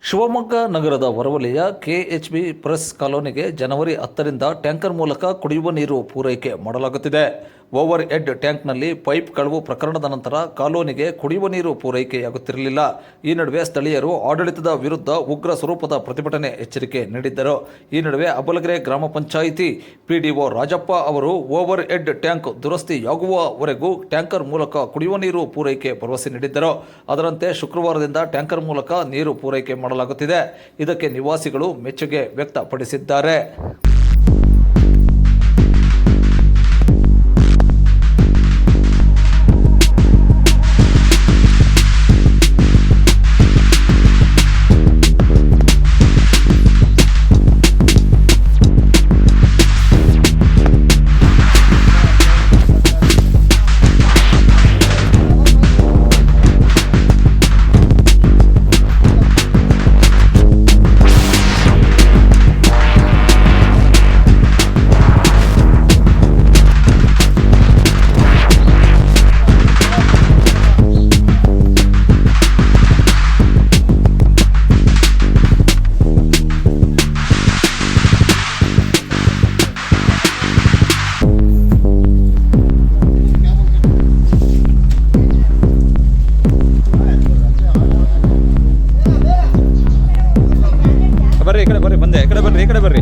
ಶಿವಮೊಗ್ಗ ನಗರದ ಹೊರವಲಯ KHB press ಕಾಲೋನಿಗೆ ಜನವರಿ 10ರಿಂದ tanker ಮೂಲಕ ಕುಡಿಯುವ ನೀರು ಪೂರೈಕೆ ಮಾಡಲಾಗುತ್ತಿದೆ. ಓವರ್ ಹೆಡ್ ಟ್ಯಾಂಕ್ನಲ್ಲಿ ಪೈಪ್ ಕಳವು ಪ್ರಕರಣದ ನಂತರ ಕಾಲೋನಿಗೆ ಕುಡಿಯುವ ನೀರು ಪೂರೈಕೆಯಾಗುತ್ತಿರಲಿಲ್ಲ. ಈ ನಡುವೆ ಸ್ಥಳೀಯರು ಆಡಳಿತದ ವಿರುದ್ಧ ಉಗ್ರ ಸ್ವರೂಪದ ಪ್ರತಿಭಟನೆ ಎಚ್ಚರಿಕೆ ನೀಡಿದ್ದರು. ಈ ನಡುವೆ ಅಬಲಗೆರೆ ಗ್ರಾಮ ಪಂಚಾಯಿತಿ ಪಿಡಿಒ ರಾಜಪ್ಪ ಅವರು ಓವರ್ ಹೆಡ್ ಟ್ಯಾಂಕ್ ದುರಸ್ತಿಯಾಗುವವರೆಗೂ ಟ್ಯಾಂಕರ್ ಮೂಲಕ ಕುಡಿಯುವ ನೀರು ಪೂರೈಕೆ ಭರವಸೆ ನೀಡಿದ್ದರು. ಅದರಂತೆ ಶುಕ್ರವಾರದಿಂದ ಟ್ಯಾಂಕರ್ ಮೂಲಕ ನೀರು ಪೂರೈಕೆ ಮಾಡಲಾಗುತ್ತಿದೆ. ಇದಕ್ಕೆ ನಿವಾಸಿಗಳು ಮೆಚ್ಚುಗೆ ವ್ಯಕ್ತಪಡಿಸಿದ್ದಾರೆ. ಬರ್ರಿ, ಈ ಕಡೆ ಬರ್ರಿ, ಬಂದೆ, ಈ ಕಡೆ ಬರ್ರಿ, ಈ ಕಡೆ ಬರ್ರಿ.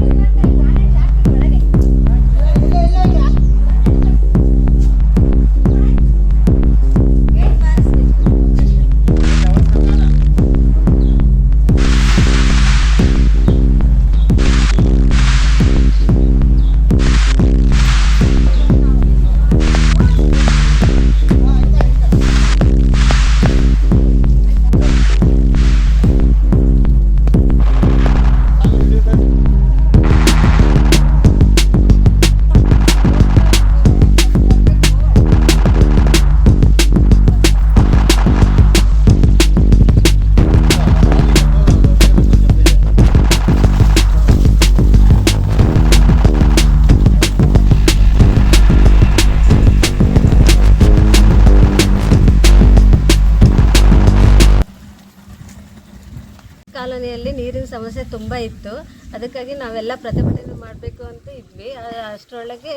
ಕಾಲೋನಿಯಲ್ಲಿ ನೀರಿನ ಸಮಸ್ಯೆ ತುಂಬ ಇತ್ತು. ಅದಕ್ಕಾಗಿ ನಾವೆಲ್ಲ ಪ್ರತಿಭಟನೆ ಮಾಡಬೇಕು ಅಂತ ಇದ್ವಿ. ಅಷ್ಟರೊಳಗೆ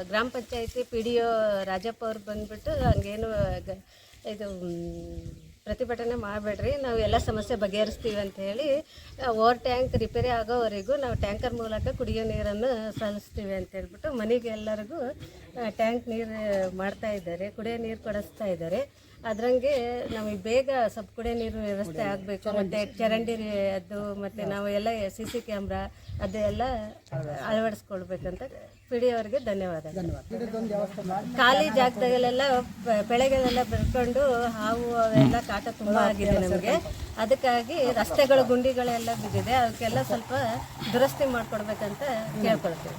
ಗ್ರಾಮ ಪಂಚಾಯತಿ PDO ರಾಜಪ್ಪ ಅವ್ರು ಬಂದುಬಿಟ್ಟು ಹಂಗೇನು ಇದು ಪ್ರತಿಭಟನೆ ಮಾಡಬೇಡ್ರಿ, ನಾವು ಎಲ್ಲ ಸಮಸ್ಯೆ ಬಗೆಹರಿಸ್ತೀವಿ ಅಂತ ಹೇಳಿ ಓವರ್ ಟ್ಯಾಂಕ್ ರಿಪೇರಿ ಆಗೋವರೆಗೂ ನಾವು ಟ್ಯಾಂಕರ್ ಮೂಲಕ ಕುಡಿಯೋ ನೀರನ್ನು ಸಲ್ಲಿಸ್ತೀವಿ ಅಂತ ಹೇಳ್ಬಿಟ್ಟು ಮನೆಗೆಲ್ಲರಿಗೂ ಟ್ಯಾಂಕ್ ನೀರು ಮಾಡ್ತಾ ಇದ್ದಾರೆ, ಕುಡಿಯೋ ನೀರು ಕೊಡಿಸ್ತಾ ಇದ್ದಾರೆ. ಅದರಂಗೆ ನಮಗೆ ಬೇಗ ಸ್ವಲ್ಪ ಕುಡಿಯೋ ನೀರು ವ್ಯವಸ್ಥೆ ಆಗಬೇಕು. ಮತ್ತು ಚರಂಡಿ ಅದು ಮತ್ತು ನಾವು ಎಲ್ಲ CC ಕ್ಯಾಮ್ರಾ ಅದೆಲ್ಲ ಅಳವಡಿಸ್ಕೊಳ್ಬೇಕಂತ PDO ಅವರಿಗೆ ಧನ್ಯವಾದ. ಖಾಲಿ ಜಾಗದಾಗಲೆಲ್ಲ ಬೆಳೆಗಳೆಲ್ಲ ಬೆಳ್ಕೊಂಡು ಹಾವು ಅವೆಲ್ಲ ಕಾಟ ತುಂಬ ಆಗಿದೆ ನಮಗೆ. ಅದಕ್ಕಾಗಿ ರಸ್ತೆಗಳು ಗುಂಡಿಗಳೆಲ್ಲ ಬಿದ್ದಿದೆ, ಅದಕ್ಕೆಲ್ಲ ಸ್ವಲ್ಪ ದುರಸ್ತಿ ಮಾಡಿಕೊಡ್ಬೇಕಂತ ಕೇಳ್ಕೊಳ್ತೀವಿ.